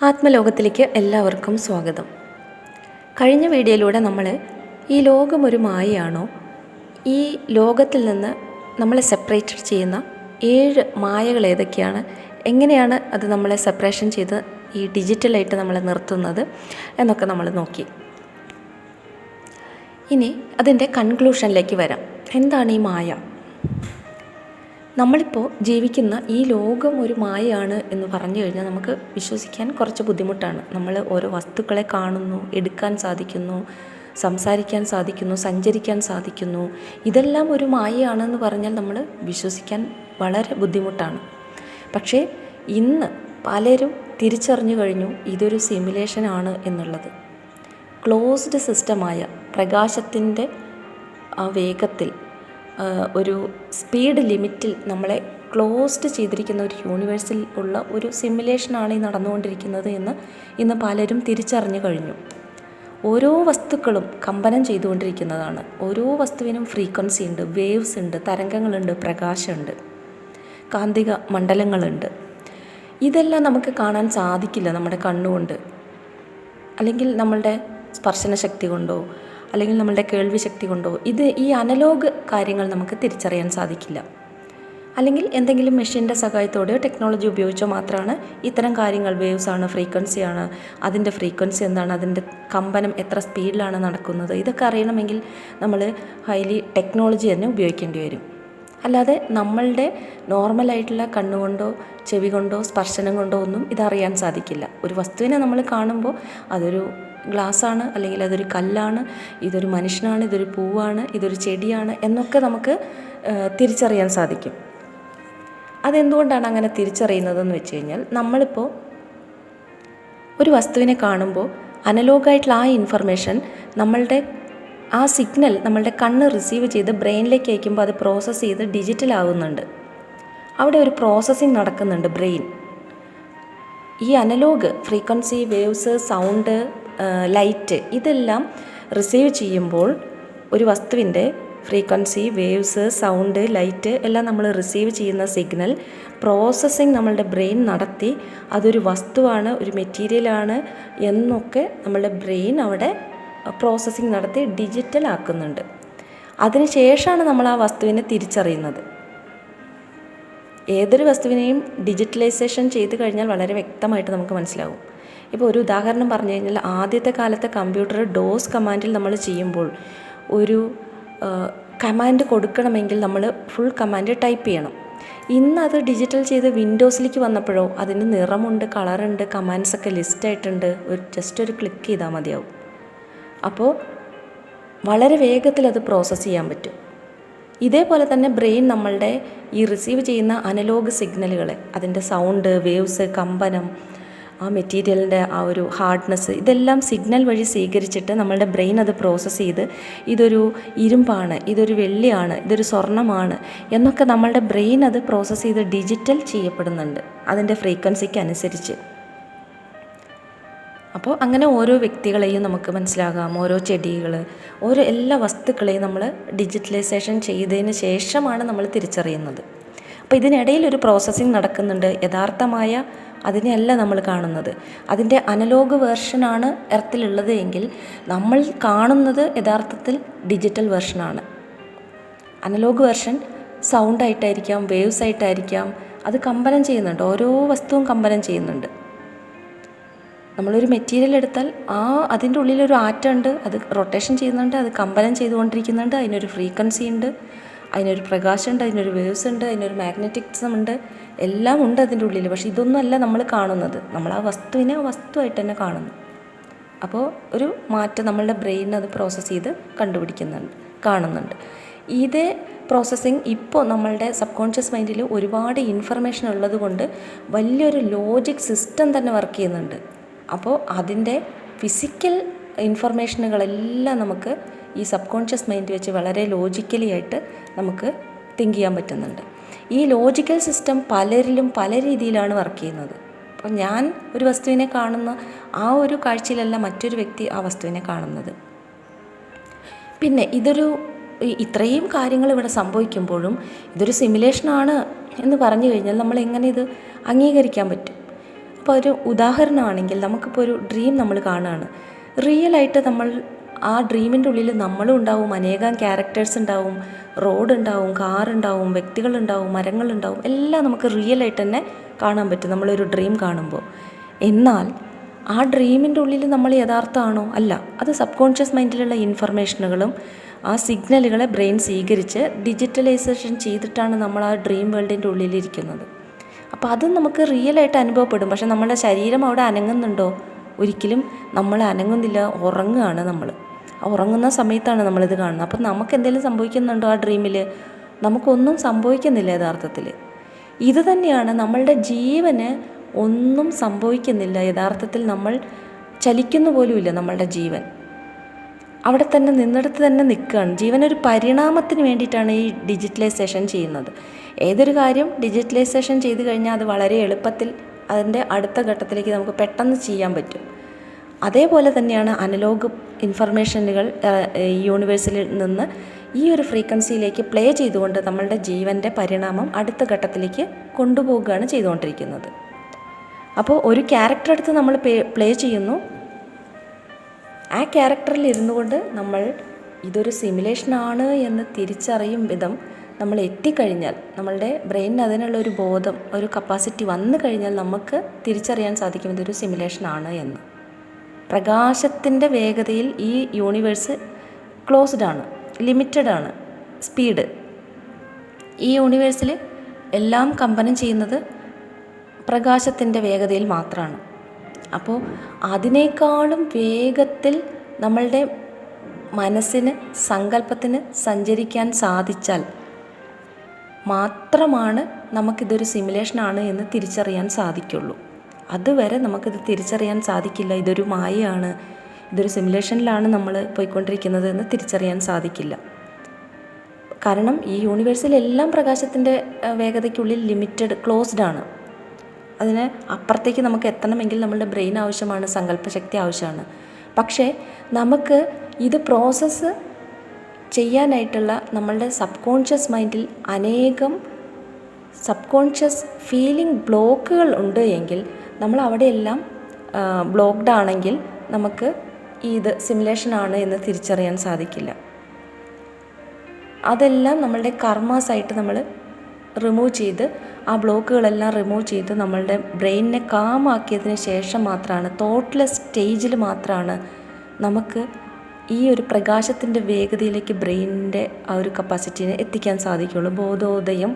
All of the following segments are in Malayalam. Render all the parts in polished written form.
ആത്മലോകത്തിലേക്ക് എല്ലാവർക്കും സ്വാഗതം. കഴിഞ്ഞ വീഡിയോയിലൂടെ നമ്മൾ ഈ ലോകം ഒരു മായയാണോ, ഈ ലോകത്തിൽ നിന്ന് നമ്മളെ സെപ്പറേറ്റ് ചെയ്യുന്ന 7 മായകൾ ഏതൊക്കെയാണ്, എങ്ങനെയാണ് അത് നമ്മളെ സെപ്പറേഷൻ ചെയ്ത് ഈ ഡിജിറ്റലായിട്ട് നമ്മളെ നിർത്തുന്നത് എന്നൊക്കെ നമ്മൾ നോക്കി. ഇനി അതിൻ്റെ കൺക്ലൂഷനിലേക്ക് വരാം. എന്താണ് ഈ മായ? നമ്മളിപ്പോൾ ജീവിക്കുന്ന ഈ ലോകം ഒരു മായയാണ് എന്ന് പറഞ്ഞു കഴിഞ്ഞാൽ നമുക്ക് വിശ്വസിക്കാൻ കുറച്ച് ബുദ്ധിമുട്ടാണ്. നമ്മൾ ഓരോ വസ്തുക്കളെ കാണുന്നു, എടുക്കാൻ സാധിക്കുന്നു, സംസാരിക്കാൻ സാധിക്കുന്നു, സഞ്ചരിക്കാൻ സാധിക്കുന്നു. ഇതെല്ലാം ഒരു മായയാണെന്ന് പറഞ്ഞാൽ നമ്മൾ വിശ്വസിക്കാൻ വളരെ ബുദ്ധിമുട്ടാണ്. പക്ഷേ ഇന്ന് പലരും തിരിച്ചറിഞ്ഞു കഴിഞ്ഞു ഇതൊരു സിമുലേഷനാണ് എന്നുള്ളത്. ക്ലോസ്ഡ് സിസ്റ്റമായ പ്രകാശത്തിൻ്റെ ആ വേഗത്തിൽ ഒരു സ്പീഡ് ലിമിറ്റിൽ നമ്മളെ ക്ലോസ്ഡ് ചെയ്തിരിക്കുന്ന ഒരു യൂണിവേഴ്സിൽ ഉള്ള ഒരു സിമുലേഷനാണ് ഈ നടന്നുകൊണ്ടിരിക്കുന്നത് എന്ന് ഇന്ന് പലരും തിരിച്ചറിഞ്ഞു കഴിഞ്ഞു. ഓരോ വസ്തുക്കളും കമ്പനം ചെയ്തുകൊണ്ടിരിക്കുന്നതാണ്. ഓരോ വസ്തുവിനും ഫ്രീക്വൻസി ഉണ്ട്, വേവ്സ് ഉണ്ട്, തരംഗങ്ങളുണ്ട്, പ്രകാശമുണ്ട്, കാന്തിക മണ്ഡലങ്ങളുണ്ട്. ഇതെല്ലാം നമുക്ക് കാണാൻ സാധിക്കില്ല നമ്മുടെ കണ്ണുകൊണ്ട്, അല്ലെങ്കിൽ നമ്മളുടെ സ്പർശന ശക്തി കൊണ്ടോ, അല്ലെങ്കിൽ നമ്മളുടെ കേൾവി ശക്തി കൊണ്ടോ. ഈ അനലോഗ് കാര്യങ്ങൾ നമുക്ക് തിരിച്ചറിയാൻ സാധിക്കില്ല. അല്ലെങ്കിൽ എന്തെങ്കിലും മെഷീൻ്റെ സഹായത്തോടെയോ ടെക്നോളജി ഉപയോഗിച്ചോ മാത്രമാണ് ഇത്തരം കാര്യങ്ങൾ, വേവ്സാണ്, ഫ്രീക്വൻസിയാണ്, അതിൻ്റെ ഫ്രീക്വൻസി എന്താണ്, അതിൻ്റെ കമ്പനം എത്ര സ്പീഡിലാണ് നടക്കുന്നത്, ഇതൊക്കെ അറിയണമെങ്കിൽ നമ്മൾ ഹൈലി ടെക്നോളജി തന്നെ ഉപയോഗിക്കേണ്ടി വരും. അല്ലാതെ നമ്മളുടെ നോർമലായിട്ടുള്ള കണ്ണുകൊണ്ടോ ചെവി കൊണ്ടോ സ്പർശനം കൊണ്ടോ ഒന്നും ഇതറിയാൻ സാധിക്കില്ല. ഒരു വസ്തുവിനെ നമ്മൾ കാണുമ്പോൾ അതൊരു ഗ്ലാസ്സാണ്, അല്ലെങ്കിൽ അതൊരു കല്ലാണ്, ഇതൊരു മനുഷ്യനാണ്, ഇതൊരു പൂവാണ്, ഇതൊരു ചെടിയാണ് എന്നൊക്കെ നമുക്ക് തിരിച്ചറിയാൻ സാധിക്കും. അതെന്തുകൊണ്ടാണ് അങ്ങനെ തിരിച്ചറിയുന്നതെന്ന് വെച്ച് കഴിഞ്ഞാൽ, നമ്മളിപ്പോൾ ഒരു വസ്തുവിനെ കാണുമ്പോൾ അനലോഗായിട്ടുള്ള ആ ഇൻഫർമേഷൻ, നമ്മളുടെ ആ സിഗ്നൽ നമ്മളുടെ കണ്ണ് റിസീവ് ചെയ്ത് ബ്രെയിനിലേക്ക് അയക്കുമ്പോൾ അത് പ്രോസസ്സ് ചെയ്ത് ഡിജിറ്റൽ ആകുന്നുണ്ട്. അവിടെ ഒരു പ്രോസസ്സിങ് നടക്കുന്നുണ്ട് ബ്രെയിൻ. ഈ analogue frequency, waves, sound, light ഇതെല്ലാം റിസീവ് ചെയ്യുമ്പോൾ ഒരു വസ്തുവിൻ്റെ ഫ്രീക്വൻസി, വേവ്സ്, സൗണ്ട്, ലൈറ്റ് എല്ലാം നമ്മൾ റിസീവ് ചെയ്യുന്ന സിഗ്നൽ പ്രോസസ്സിങ് നമ്മളുടെ ബ്രെയിൻ നടത്തി അതൊരു വസ്തുവാണ്, ഒരു മെറ്റീരിയലാണ് എന്നൊക്കെ നമ്മളുടെ ബ്രെയിൻ അവിടെ പ്രോസസ്സിങ് നടത്തി ഡിജിറ്റൽ ആക്കുന്നുണ്ട്. അതിനുശേഷമാണ് നമ്മൾ ആ വസ്തുവിനെ തിരിച്ചറിയുന്നത്. ഏതൊരു വസ്തുവിനെയും ഡിജിറ്റലൈസേഷൻ ചെയ്ത് കഴിഞ്ഞാൽ വളരെ വ്യക്തമായിട്ട് നമുക്ക് മനസ്സിലാവും. ഇപ്പോൾ ഒരു ഉദാഹരണം പറഞ്ഞു കഴിഞ്ഞാൽ, ആദ്യത്തെ കാലത്തെ കമ്പ്യൂട്ടർ ഡോസ് കമാൻഡിൽ നമ്മൾ ചെയ്യുമ്പോൾ ഒരു കമാൻഡ് കൊടുക്കണമെങ്കിൽ നമ്മൾ ഫുൾ കമാൻഡ് ടൈപ്പ് ചെയ്യണം. ഇന്നത് ഡിജിറ്റൽ ചെയ്ത് വിൻഡോസിലേക്ക് വന്നപ്പോഴോ അതിന് നിറമുണ്ട്, കളറുണ്ട്, കമാൻഡ്സൊക്കെ ലിസ്റ്റായിട്ടുണ്ട്, ജസ്റ്റ് ഒരു ക്ലിക്ക് ചെയ്താൽ മതിയാവും. അപ്പോൾ വളരെ വേഗത്തിൽ അത് പ്രോസസ്സ് ചെയ്യാൻ പറ്റും. ഇതേപോലെ തന്നെ ബ്രെയിൻ നമ്മളുടെ ഈ റിസീവ് ചെയ്യുന്ന അനലോഗ് സിഗ്നലുകളെ, അതിൻ്റെ സൗണ്ട്, വേവ്സ്, കമ്പനം, ആ മെറ്റീരിയലിൻ്റെ ആ ഒരു ഹാർഡ്നെസ്, ഇതെല്ലാം സിഗ്നൽ വഴി സ്വീകരിച്ചിട്ട് നമ്മളുടെ ബ്രെയിൻ അത് പ്രോസസ്സ് ചെയ്ത് ഇതൊരു ഇരുമ്പാണ്, ഇതൊരു വെള്ളിയാണ്, ഇതൊരു സ്വർണ്ണമാണ് എന്നൊക്കെ നമ്മളുടെ ബ്രെയിൻ അത് പ്രോസസ്സ് ചെയ്ത് ഡിജിറ്റൽ ചെയ്യപ്പെടുന്നുണ്ട് അതിൻ്റെ ഫ്രീക്വൻസിക്ക് അനുസരിച്ച്. അപ്പോൾ അങ്ങനെ ഓരോ വ്യക്തികളെയും നമുക്ക് മനസ്സിലാകാം, ഓരോ ചെടികൾ, ഓരോ എല്ലാ വസ്തുക്കളെയും നമ്മൾ ഡിജിറ്റലൈസേഷൻ ചെയ്തതിന് ശേഷമാണ് നമ്മൾ തിരിച്ചറിയുന്നത്. അപ്പോൾ ഇതിനിടയിൽ ഒരു പ്രോസസ്സിങ് നടക്കുന്നുണ്ട്. യഥാർത്ഥമായ അതിനെയല്ല നമ്മൾ കാണുന്നത്, അതിൻ്റെ അനലോഗ് വേർഷനാണ് എർത്തിലുള്ളത് എങ്കിൽ നമ്മൾ കാണുന്നത് യഥാർത്ഥത്തിൽ ഡിജിറ്റൽ വേർഷനാണ്. അനലോഗ് വേർഷൻ സൗണ്ടായിട്ടായിരിക്കാം, വേവ്സ് ആയിട്ടായിരിക്കാം, അത് കമ്പനം ചെയ്യുന്നുണ്ട്, ഓരോ വസ്തുവും കമ്പനം ചെയ്യുന്നുണ്ട്. നമ്മളൊരു മെറ്റീരിയൽ എടുത്താൽ അതിൻ്റെ ഉള്ളിലൊരു ആറ്റം ഉണ്ട്, അത് റൊട്ടേഷൻ ചെയ്യുന്നുണ്ട്, അത് കമ്പനം ചെയ്തുകൊണ്ടിരിക്കുന്നുണ്ട്, അതിനൊരു ഫ്രീക്വൻസി ഉണ്ട്, അതിനൊരു പ്രകാശമുണ്ട്, അതിനൊരു വേവ്സ് ഉണ്ട്, അതിനൊരു മാഗ്നറ്റിക്സം ഉണ്ട്, എല്ലാം ഉണ്ട് അതിൻ്റെ ഉള്ളിൽ. പക്ഷേ ഇതൊന്നുമല്ല നമ്മൾ കാണുന്നത്, നമ്മൾ ആ വസ്തുവിനെ ആ വസ്തുവായിട്ട് തന്നെ കാണുന്നു. അപ്പോൾ ഒരു മാറ്റം നമ്മളുടെ ബ്രെയിൻ അത് പ്രോസസ്സ് ചെയ്ത് കാണുന്നുണ്ട്. ഇതേ പ്രോസസ്സിങ് ഇപ്പോൾ നമ്മളുടെ സബ് കോൺഷ്യസ് മൈൻഡിൽ ഒരുപാട് ഇൻഫർമേഷൻ ഉള്ളത് കൊണ്ട് വലിയൊരു ലോജിക് സിസ്റ്റം തന്നെ വർക്ക് ചെയ്യുന്നുണ്ട്. അപ്പോൾ അതിൻ്റെ ഫിസിക്കൽ ഇൻഫർമേഷനുകളെല്ലാം നമുക്ക് ഈ സബ് കോൺഷ്യസ് മൈൻഡ് വെച്ച് വളരെ ലോജിക്കലി ആയിട്ട് നമുക്ക് തിങ്ക് ചെയ്യാൻ പറ്റുന്നുണ്ട്. ഈ ലോജിക്കൽ സിസ്റ്റം പലരിലും പല രീതിയിലാണ് വർക്ക് ചെയ്യുന്നത്. അപ്പോൾ ഞാൻ ഒരു വസ്തുവിനെ കാണുന്ന ആ ഒരു കാഴ്ചയിലല്ല മറ്റൊരു വ്യക്തി ആ വസ്തുവിനെ കാണുന്നത്. പിന്നെ ഇത്രയും കാര്യങ്ങൾ ഇവിടെ സംഭവിക്കുമ്പോഴും ഇതൊരു സിമുലേഷനാണ് എന്ന് പറഞ്ഞു കഴിഞ്ഞാൽ നമ്മൾ എങ്ങനെ ഇത് അംഗീകരിക്കാൻ പറ്റും? ഇപ്പോൾ ഒരു ഉദാഹരണമാണെങ്കിൽ നമുക്കിപ്പോൾ ഒരു ഡ്രീം നമ്മൾ കാണുകയാണ്. റിയലായിട്ട് നമ്മൾ ആ ഡ്രീമിൻ്റെ ഉള്ളിൽ നമ്മളും ഉണ്ടാവും, അനേകം ക്യാരക്ടേഴ്സ് ഉണ്ടാവും, റോഡ് ഉണ്ടാവും, കാറുണ്ടാവും, വ്യക്തികളുണ്ടാവും, മരങ്ങളുണ്ടാവും, എല്ലാം നമുക്ക് റിയലായിട്ട് തന്നെ കാണാൻ പറ്റും നമ്മളൊരു ഡ്രീം കാണുമ്പോൾ. എന്നാൽ ആ ഡ്രീമിൻ്റെ ഉള്ളിൽ നമ്മൾ യഥാർത്ഥമാണോ? അല്ല. അത് സബ് കോൺഷ്യസ് മൈൻഡിലുള്ള ഇൻഫർമേഷനുകളും ആ സിഗ്നലുകളെ ബ്രെയിൻ സ്വീകരിച്ച് ഡിജിറ്റലൈസേഷൻ ചെയ്തിട്ടാണ് നമ്മൾ ആ ഡ്രീം വേൾഡിൻ്റെ ഉള്ളിലിരിക്കുന്നത്. അപ്പോൾ അത് നമുക്ക് റിയലായിട്ട് അനുഭവപ്പെടും. പക്ഷെ നമ്മുടെ ശരീരം അവിടെ അനങ്ങുന്നുണ്ടോ? ഒരിക്കലും നമ്മൾ അനങ്ങുന്നില്ല, ഉറങ്ങുകയാണ് നമ്മൾ. ഉറങ്ങുന്ന സമയത്താണ് നമ്മളിത് കാണുന്നത്. അപ്പം നമുക്ക് എന്തെങ്കിലും സംഭവിക്കുന്നുണ്ടോ ആ ഡ്രീമിൽ? നമുക്കൊന്നും സംഭവിക്കുന്നില്ല യഥാർത്ഥത്തിൽ. ഇത് തന്നെയാണ് നമ്മളുടെ ജീവന് ഒന്നും സംഭവിക്കുന്നില്ല യഥാർത്ഥത്തിൽ. നമ്മൾ ചലിക്കുന്നു പോലുമില്ല നമ്മളുടെ ജീവൻ. അവിടെ തന്നെ നിന്നിടത്ത് തന്നെ നിൽക്കുകയാണ്. ജീവനൊരു പരിണാമത്തിന് വേണ്ടിയിട്ടാണ് ഈ ഡിജിറ്റലൈസേഷൻ ചെയ്യുന്നത്. ഏതൊരു കാര്യം ഡിജിറ്റലൈസേഷൻ ചെയ്ത് കഴിഞ്ഞാൽ അത് വളരെ എളുപ്പത്തിൽ അതിൻ്റെ അടുത്ത ഘട്ടത്തിലേക്ക് നമുക്ക് പെട്ടെന്ന് ചെയ്യാൻ പറ്റും. അതേപോലെ തന്നെയാണ് അനലോഗ് ഇൻഫർമേഷനുകൾ യൂണിവേഴ്സിൽ നിന്ന് ഈ ഒരു ഫ്രീക്വൻസിയിലേക്ക് പ്ലേ ചെയ്തുകൊണ്ട് നമ്മളുടെ ജീവൻ്റെ പരിണാമം അടുത്ത ഘട്ടത്തിലേക്ക് കൊണ്ടുപോവുകയാണ് ചെയ്തുകൊണ്ടിരിക്കുന്നത്. അപ്പോൾ ഒരു ക്യാരക്ടർ എടുത്ത് നമ്മൾ പ്ലേ ചെയ്യുന്നു. ആ ക്യാരക്ടറിൽ ഇരുന്നു കൊണ്ട് നമ്മൾ ഇതൊരു സിമുലേഷനാണ് എന്ന് തിരിച്ചറിയും വിധം നമ്മൾ എത്തിക്കഴിഞ്ഞാൽ, നമ്മളുടെ ബ്രെയിനിന് അതിനുള്ള ഒരു ബോധം, ഒരു കപ്പാസിറ്റി വന്നു കഴിഞ്ഞാൽ നമുക്ക് തിരിച്ചറിയാൻ സാധിക്കും ഇതൊരു സിമുലേഷനാണ് എന്ന്. പ്രകാശത്തിൻ്റെ വേഗതയിൽ ഈ യൂണിവേഴ്സ് ക്ലോസ്ഡ് ആണ്, ലിമിറ്റഡ് ആണ് സ്പീഡ്. ഈ യൂണിവേഴ്സിൽ എല്ലാം കമ്പനം ചെയ്യുന്നത് പ്രകാശത്തിൻ്റെ വേഗതയിൽ മാത്രമാണ്. അപ്പോൾ അതിനേക്കാളും വേഗത്തിൽ നമ്മളുടെ മനസ്സിന്, സങ്കല്പത്തിന് സഞ്ചരിക്കാൻ സാധിച്ചാൽ മാത്രമാണ് നമുക്കിതൊരു സിമുലേഷനാണ് എന്ന് തിരിച്ചറിയാൻ സാധിക്കുള്ളൂ. അതുവരെ നമുക്കിത് തിരിച്ചറിയാൻ സാധിക്കില്ല. ഇതൊരു മായയാണ്, ഇതൊരു സിമുലേഷനിലാണ് നമ്മൾ പോയിക്കൊണ്ടിരിക്കുന്നത് എന്ന് തിരിച്ചറിയാൻ സാധിക്കില്ല. കാരണം ഈ യൂണിവേഴ്സിലെല്ലാം പ്രകാശത്തിൻ്റെ വേഗതയ്ക്കുള്ളിൽ ലിമിറ്റഡ്, ക്ലോസ്ഡ് ആണ്. അതിന് അപ്പുറത്തേക്ക് നമുക്ക് എത്തണമെങ്കിൽ നമ്മളുടെ ബ്രെയിൻ ആവശ്യമാണ്, സങ്കല്പശക്തി ആവശ്യമാണ്. പക്ഷേ നമുക്ക് ഇത് പ്രോസസ്സ് ചെയ്യാനായിട്ടുള്ള നമ്മളുടെ സബ് കോൺഷ്യസ് മൈൻഡിൽ അനേകം സബ് കോൺഷ്യസ് ഫീലിംഗ് ബ്ലോക്കുകൾ ഉണ്ട് എങ്കിൽ, നമ്മൾ അവിടെയെല്ലാം ബ്ലോക്ക്ഡ് ആണെങ്കിൽ നമുക്ക് ഇത് സിമുലേഷനാണ് എന്ന് തിരിച്ചറിയാൻ സാധിക്കില്ല. അതെല്ലാം നമ്മളുടെ കർമാസായിട്ട് നമ്മൾ റിമൂവ് ചെയ്ത്, ആ ബ്ലോക്കുകളെല്ലാം റിമൂവ് ചെയ്ത് നമ്മളുടെ ബ്രെയിനിനെ കാമാക്കിയതിന് ശേഷം മാത്രമാണ്, തോട്ട്ലെസ് സ്റ്റേജിൽ മാത്രമാണ് നമുക്ക് ഈ ഒരു പ്രകാശത്തിൻ്റെ വേഗതയിലേക്ക് ബ്രെയിനിൻ്റെ ആ ഒരു കപ്പാസിറ്റിനെ എത്തിക്കാൻ സാധിക്കുള്ളൂ. ബോധോദയം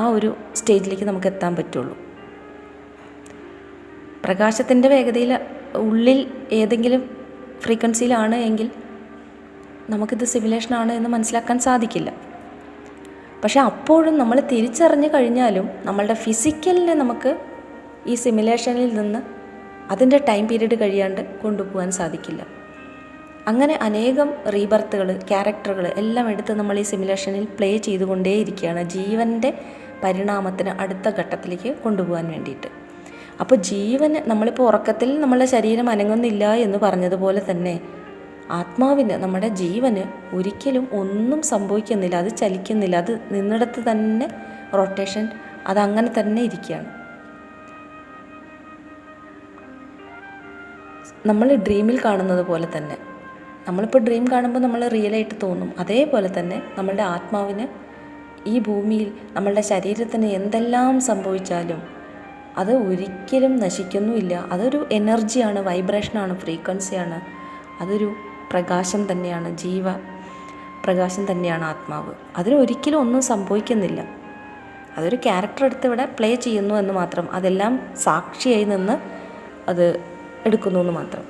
ആ ഒരു സ്റ്റേജിലേക്ക് നമുക്ക് എത്താൻ പറ്റുള്ളൂ. പ്രകാശത്തിൻ്റെ വേഗതയിൽ ഉള്ളിൽ ഏതെങ്കിലും ഫ്രീക്വൻസിയിലാണ് എങ്കിൽ നമുക്കിത് സിമുലേഷനാണ് എന്ന് മനസ്സിലാക്കാൻ സാധിക്കില്ല. പക്ഷേ അപ്പോഴും നമ്മൾ തിരിച്ചറിഞ്ഞു കഴിഞ്ഞാലും നമ്മളുടെ ഫിസിക്കലിനെ നമുക്ക് ഈ സിമുലേഷനിൽ നിന്ന് അതിൻ്റെ ടൈം പീരീഡ് കഴിയാണ്ട് കൊണ്ടുപോകാൻ സാധിക്കില്ല. അങ്ങനെ അനേകം റീബർത്തുകൾ, ക്യാരക്ടറുകൾ എല്ലാം എടുത്ത് നമ്മൾ ഈ സിമുലേഷനിൽ പ്ലേ ചെയ്തുകൊണ്ടേയിരിക്കുകയാണ് ജീവൻ്റെ പരിണാമത്തിന് അടുത്ത ഘട്ടത്തിലേക്ക് കൊണ്ടുപോകാൻ വേണ്ടിയിട്ട്. അപ്പോൾ ജീവന്, നമ്മളിപ്പോൾ ഉറക്കത്തിൽ നമ്മളുടെ ശരീരം അനങ്ങുന്നില്ല എന്ന് പറഞ്ഞതുപോലെ തന്നെ ആത്മാവിന്, നമ്മുടെ ജീവന് ഒരിക്കലും ഒന്നും സംഭവിക്കുന്നില്ല, അത് ചലിക്കുന്നില്ല, അത് നിന്നിടത്ത് തന്നെ റൊട്ടേഷൻ, അതങ്ങനെ തന്നെ ഇരിക്കുകയാണ്. നമ്മൾ ഡ്രീമിൽ കാണുന്നത് പോലെ തന്നെ, നമ്മളിപ്പോൾ ഡ്രീം കാണുമ്പോൾ നമ്മൾ റിയലായിട്ട് തോന്നും. അതേപോലെ തന്നെ നമ്മളുടെ ആത്മാവിന് ഈ ഭൂമിയിൽ നമ്മളുടെ ശരീരത്തിന് എന്തെല്ലാം സംഭവിച്ചാലും അത് ഒരിക്കലും നശിക്കുന്നുമില്ല. അതൊരു എനർജിയാണ്, വൈബ്രേഷനാണ്, ഫ്രീക്വൻസിയാണ്. അതൊരു പ്രകാശം തന്നെയാണ്, ജീവ പ്രകാശം തന്നെയാണ് ആത്മാവ്. അതിനൊരിക്കലും ഒന്നും സംഭവിക്കുന്നില്ല. അതൊരു ക്യാരക്ടർ എടുത്ത് ഇവിടെ പ്ലേ ചെയ്യുന്നു എന്ന് മാത്രം, അതെല്ലാം സാക്ഷിയായി നിന്ന് അത് എടുക്കുന്നു എന്ന് മാത്രം.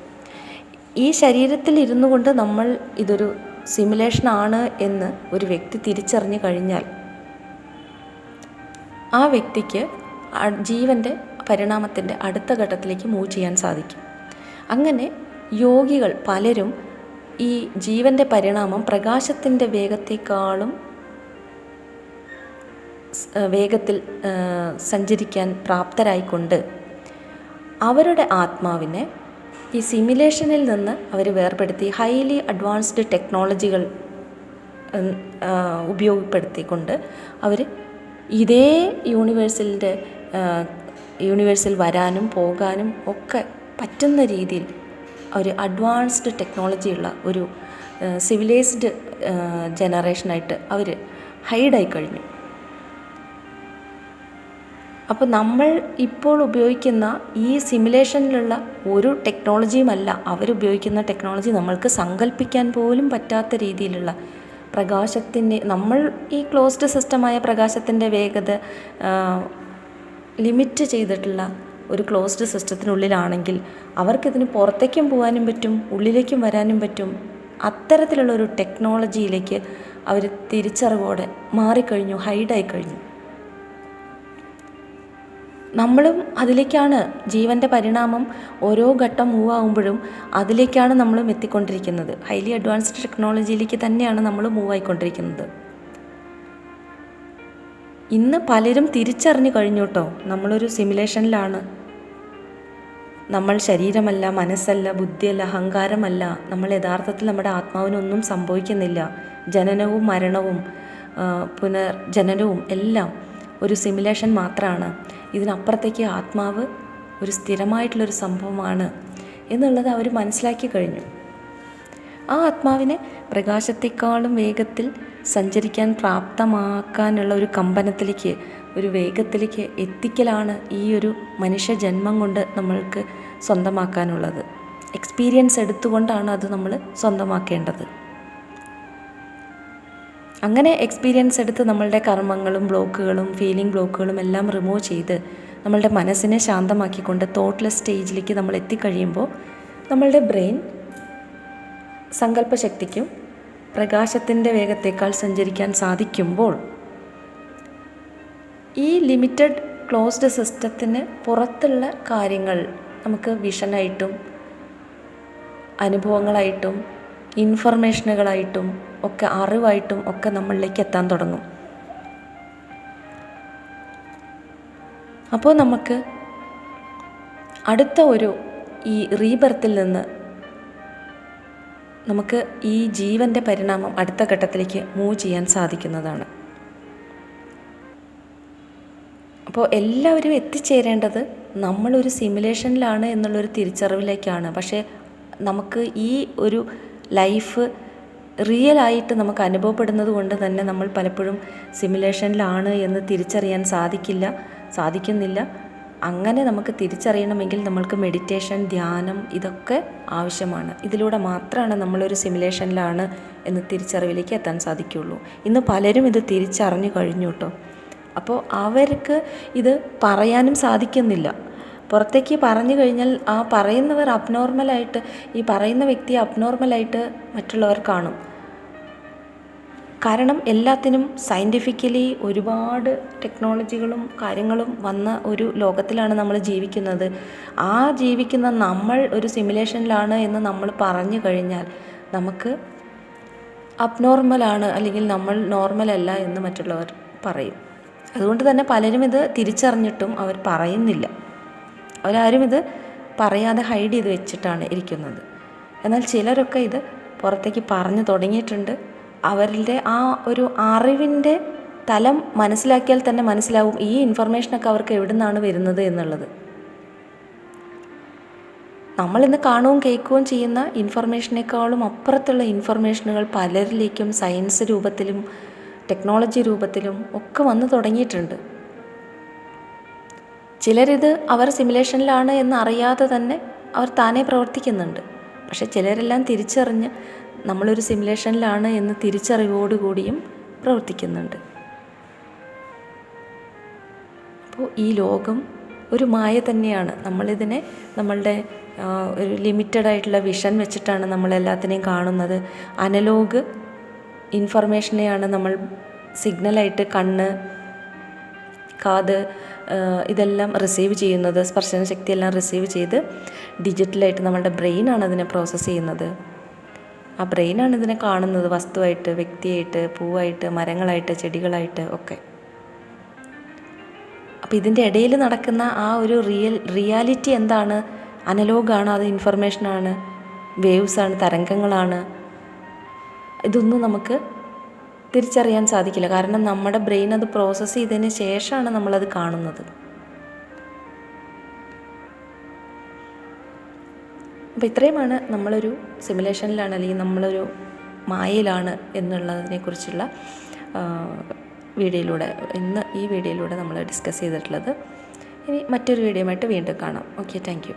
ഈ ശരീരത്തിൽ ഇരുന്നു കൊണ്ട് നമ്മൾ ഇതൊരു സിമുലേഷനാണ് എന്ന് ഒരു വ്യക്തി തിരിച്ചറിഞ്ഞു കഴിഞ്ഞാൽ ആ വ്യക്തിക്ക് ജീവൻ്റെ പരിണാമത്തിൻ്റെ അടുത്ത ഘട്ടത്തിലേക്ക് മൂവ് ചെയ്യാൻ സാധിക്കും. അങ്ങനെ യോഗികൾ പലരും ഈ ജീവൻ്റെ പരിണാമം പ്രകാശത്തിൻ്റെ വേഗത്തെക്കാളും വേഗത്തിൽ സഞ്ചരിക്കാൻ പ്രാപ്തരായിക്കൊണ്ട് അവരുടെ ആത്മാവിനെ ഈ സിമുലേഷനിൽ നിന്ന് അവർ വേർപെടുത്തി ഹൈലി അഡ്വാൻസ്ഡ് ടെക്നോളജികൾ ഉപയോഗപ്പെടുത്തിക്കൊണ്ട് അവർ ഇതേ യൂണിവേഴ്സിൻ്റെ യൂണിവേഴ്സിൽ വരാനും പോകാനും ഒക്കെ പറ്റുന്ന രീതിയിൽ ഒരു അഡ്വാൻസ്ഡ് ടെക്നോളജിയുള്ള ഒരു സിവിലൈസ്ഡ് ജനറേഷനായിട്ട് അവർ ഹൈഡായി കഴിഞ്ഞു. അപ്പോൾ നമ്മൾ ഇപ്പോൾ ഉപയോഗിക്കുന്ന ഈ സിമുലേഷനിലുള്ള ഒരു ടെക്നോളജിയുമല്ല, അവരുപയോഗിക്കുന്ന ടെക്നോളജി നമ്മൾക്ക് സങ്കല്പിക്കാൻ പോലും പറ്റാത്ത രീതിയിലുള്ള പ്രകാശത്തിൻ്റെ, നമ്മൾ ഈ ക്ലോസ്ഡ് സിസ്റ്റമായ പ്രകാശത്തിൻ്റെ വേഗത ലിമിറ്റ് ചെയ്തിട്ടുള്ള ഒരു ക്ലോസ്ഡ് സിസ്റ്റത്തിനുള്ളിലാണെങ്കിൽ അവർക്കിതിന് പുറത്തേക്കും പോകാനും പറ്റും, ഉള്ളിലേക്കും വരാനും പറ്റും. അത്തരത്തിലുള്ളൊരു ടെക്നോളജിയിലേക്ക് അവർ തിരിച്ചറിവോടെ മാറിക്കഴിഞ്ഞു, ഹൈഡായി കഴിഞ്ഞു. നമ്മളും അതിലേക്കാണ്, ജീവൻ്റെ പരിണാമം ഓരോ ഘട്ടം മൂവ് ആകുമ്പോഴും അതിലേക്കാണ് നമ്മളും എത്തിക്കൊണ്ടിരിക്കുന്നത്. ഹൈലി അഡ്വാൻസ്ഡ് ടെക്നോളജിയിലേക്ക് തന്നെയാണ് നമ്മൾ മൂവ് ആയിക്കൊണ്ടിരിക്കുന്നത്. ഇന്ന് പലരും തിരിച്ചറിഞ്ഞു കഴിഞ്ഞു കേട്ടോ, നമ്മളൊരു സിമുലേഷനിലാണ്. നമ്മൾ ശരീരമല്ല, മനസ്സല്ല, ബുദ്ധിയല്ല, അഹങ്കാരമല്ല. നമ്മൾ യഥാർത്ഥത്തിൽ നമ്മുടെ ആത്മാവിനൊന്നും സംഭവിക്കുന്നില്ല. ജനനവും മരണവും പുനർജനനവും എല്ലാം ഒരു സിമുലേഷൻ മാത്രമാണ്. ഇതിനപ്പുറത്തേക്ക് ആത്മാവ് ഒരു സ്ഥിരമായിട്ടുള്ളൊരു സംഭവമാണ് എന്നുള്ളത് അവർ മനസ്സിലാക്കി കഴിഞ്ഞു. ആ ആത്മാവിനെ പ്രകാശത്തെക്കാളും വേഗത്തിൽ സഞ്ചരിക്കാൻ പ്രാപ്തമാക്കാനുള്ള ഒരു കമ്പനത്തിലേക്ക്, ഒരു വേഗത്തിലേക്ക് എത്തിക്കലാണ് ഈ ഒരു മനുഷ്യജന്മം കൊണ്ട് നമ്മൾക്ക് സ്വന്തമാക്കാനുള്ളത്. എക്സ്പീരിയൻസ് എടുത്തുകൊണ്ടാണ് അത് നമ്മൾ സ്വന്തമാക്കേണ്ടത്. അങ്ങനെ എക്സ്പീരിയൻസ് എടുത്ത് നമ്മളുടെ കർമ്മങ്ങളും ബ്ലോക്കുകളും ഫീലിംഗ് ബ്ലോക്കുകളും എല്ലാം റിമൂവ് ചെയ്ത് നമ്മളുടെ മനസ്സിനെ ശാന്തമാക്കിക്കൊണ്ട് തോട്ട്ലെസ് സ്റ്റേജിലേക്ക് നമ്മൾ എത്തിക്കഴിയുമ്പോൾ നമ്മളുടെ ബ്രെയിൻ സങ്കല്പശക്തിക്കും പ്രകാശത്തിൻ്റെ വേഗത്തേക്കാൾ സഞ്ചരിക്കാൻ സാധിക്കുമ്പോൾ ഈ ലിമിറ്റഡ് ക്ലോസ്ഡ് സിസ്റ്റത്തിന് പുറത്തുള്ള കാര്യങ്ങൾ നമുക്ക് വിഷനായിട്ടും അനുഭവങ്ങളായിട്ടും ഇൻഫർമേഷനുകളായിട്ടും ഒക്കെ അറിവായിട്ടും ഒക്കെ നമ്മളിലേക്ക് എത്താൻ തുടങ്ങും. അപ്പോൾ നമുക്ക് അടുത്ത ഒരു ഈ റീബർത്തിൽ നിന്ന് നമുക്ക് ഈ ജീവൻ്റെ പരിണാമം അടുത്ത ഘട്ടത്തിലേക്ക് മൂവ് ചെയ്യാൻ സാധിക്കുന്നതാണ്. അപ്പോൾ എല്ലാവരും എത്തിച്ചേരേണ്ടത് നമ്മളൊരു സിമുലേഷനിലാണ് എന്നുള്ളൊരു തിരിച്ചറിവിലേക്കാണ്. പക്ഷേ നമുക്ക് ഈ ഒരു ലൈഫ് റിയലായിട്ട് നമുക്ക് അനുഭവപ്പെടുന്നത് കൊണ്ട് തന്നെ നമ്മൾ പലപ്പോഴും സിമുലേഷനിലാണ് എന്ന് തിരിച്ചറിയാൻ സാധിക്കുന്നില്ല. അങ്ങനെ നമുക്ക് തിരിച്ചറിയണമെങ്കിൽ നമ്മൾക്ക് മെഡിറ്റേഷൻ, ധ്യാനം ഇതൊക്കെ ആവശ്യമാണ്. ഇതിലൂടെ മാത്രമാണ് നമ്മളൊരു സിമുലേഷനിലാണ് എന്ന് തിരിച്ചറിവിലേക്ക് എത്താൻ സാധിക്കുകയുള്ളൂ. ഇന്ന് പലരും ഇത് തിരിച്ചറിഞ്ഞു കഴിഞ്ഞു കേട്ടോ. അപ്പോൾ അവർക്ക് ഇത് പറയാനും സാധിക്കുന്നില്ല. പുറത്തേക്ക് പറഞ്ഞു കഴിഞ്ഞാൽ ആ പറയുന്നവർ അബ്നോർമലായിട്ട്, ഈ പറയുന്ന വ്യക്തിയെ അബ്നോർമലായിട്ട് മറ്റുള്ളവർ കാണും. കാരണം എല്ലാത്തിനും സയൻറ്റിഫിക്കലി ഒരുപാട് ടെക്നോളജികളും കാര്യങ്ങളും വന്ന ഒരു ലോകത്തിലാണ് നമ്മൾ ജീവിക്കുന്നത്. ആ ജീവിക്കുന്ന നമ്മൾ ഒരു സിമുലേഷനിലാണ് എന്ന് നമ്മൾ പറഞ്ഞു കഴിഞ്ഞാൽ നമുക്ക് അബ്നോർമലാണ്, അല്ലെങ്കിൽ നമ്മൾ നോർമലല്ല എന്ന് മറ്റുള്ളവർ പറയും. അതുകൊണ്ട് തന്നെ പലരും ഇത് തിരിച്ചറിഞ്ഞിട്ടും അവർ പറയുന്നില്ല. അവരാരും ഇത് പറയാതെ ഹൈഡ് ചെയ്ത് വെച്ചിട്ടാണ് ഇരിക്കുന്നത്. എന്നാൽ ചിലരൊക്കെ ഇത് പുറത്തേക്ക് പറഞ്ഞു തുടങ്ങിയിട്ടുണ്ട്. അവരുടെ ആ ഒരു അറിവിൻ്റെ തലം മനസ്സിലാക്കിയാൽ തന്നെ മനസ്സിലാവും ഈ ഇൻഫർമേഷനൊക്കെ അവർക്ക് എവിടെ നിന്നാണ് വരുന്നത് എന്നുള്ളത്. നമ്മളിന്ന് കാണുകയും കേൾക്കുകയും ചെയ്യുന്ന ഇൻഫർമേഷനേക്കാളും അപ്പുറത്തുള്ള ഇൻഫർമേഷനുകൾ പലരിലേക്കും സയൻസ് രൂപത്തിലും ടെക്നോളജി രൂപത്തിലും ഒക്കെ വന്നു തുടങ്ങിയിട്ടുണ്ട്. ചിലരിത് അവർ സിമുലേഷനിലാണ് എന്ന് അറിയാതെ തന്നെ അവർ താനേ പ്രവർത്തിക്കുന്നുണ്ട്. പക്ഷേ ചിലരെല്ലാം തിരിച്ചറിഞ്ഞ് നമ്മളൊരു സിമുലേഷനിലാണ് എന്ന് തിരിച്ചറിവോടുകൂടിയും പ്രവർത്തിക്കുന്നുണ്ട്. അപ്പോൾ ഈ ലോകം ഒരു മായ തന്നെയാണ്. നമ്മളിതിനെ നമ്മളുടെ ഒരു ലിമിറ്റഡ് ആയിട്ടുള്ള വിഷൻ വെച്ചിട്ടാണ് നമ്മളെല്ലാത്തിനെയും കാണുന്നത്. അനലോഗ് ഇൻഫർമേഷനെയാണ് നമ്മൾ സിഗ്നലായിട്ട് കണ്ണ്, കാത് ഇതെല്ലാം റിസീവ് ചെയ്യുന്നത്. സ്പർശന ശക്തിയെല്ലാം റിസീവ് ചെയ്ത് ഡിജിറ്റലായിട്ട് നമ്മളുടെ ബ്രെയിനാണ് അതിനെ പ്രോസസ്സ് ചെയ്യുന്നത്. ആ ബ്രെയിനാണ് ഇതിനെ കാണുന്നത് വസ്തുവായിട്ട്, വ്യക്തിയായിട്ട്, പൂവായിട്ട്, മരങ്ങളായിട്ട്, ചെടികളായിട്ട് ഒക്കെ. അപ്പോൾ ഇതിൻ്റെ ഇടയിൽ നടക്കുന്ന ആ ഒരു റിയാലിറ്റി എന്താണ്? അനലോഗാണ്, അത് ഇൻഫർമേഷനാണ്, വേവ്സാണ്, തരംഗങ്ങളാണ്. ഇതൊന്നും നമുക്ക് തിരിച്ചറിയാൻ സാധിക്കില്ല. കാരണം നമ്മുടെ ബ്രെയിൻ അത് പ്രോസസ്സ് ചെയ്തതിന് ശേഷമാണ് നമ്മളത് കാണുന്നത്. അപ്പോൾ ഇത്രയുമാണ് നമ്മളൊരു സിമുലേഷനിലാണ് അല്ലെങ്കിൽ നമ്മളൊരു മായയിലാണ് എന്നുള്ളതിനെക്കുറിച്ചുള്ള വീഡിയോയിലൂടെ ഇന്ന് ഈ വീഡിയോയിലൂടെ നമ്മൾ ഡിസ്കസ് ചെയ്തിട്ടുള്ളത്. ഇനി മറ്റൊരു വീഡിയോയുമായിട്ട് വീണ്ടും കാണാം. Okay, thank you.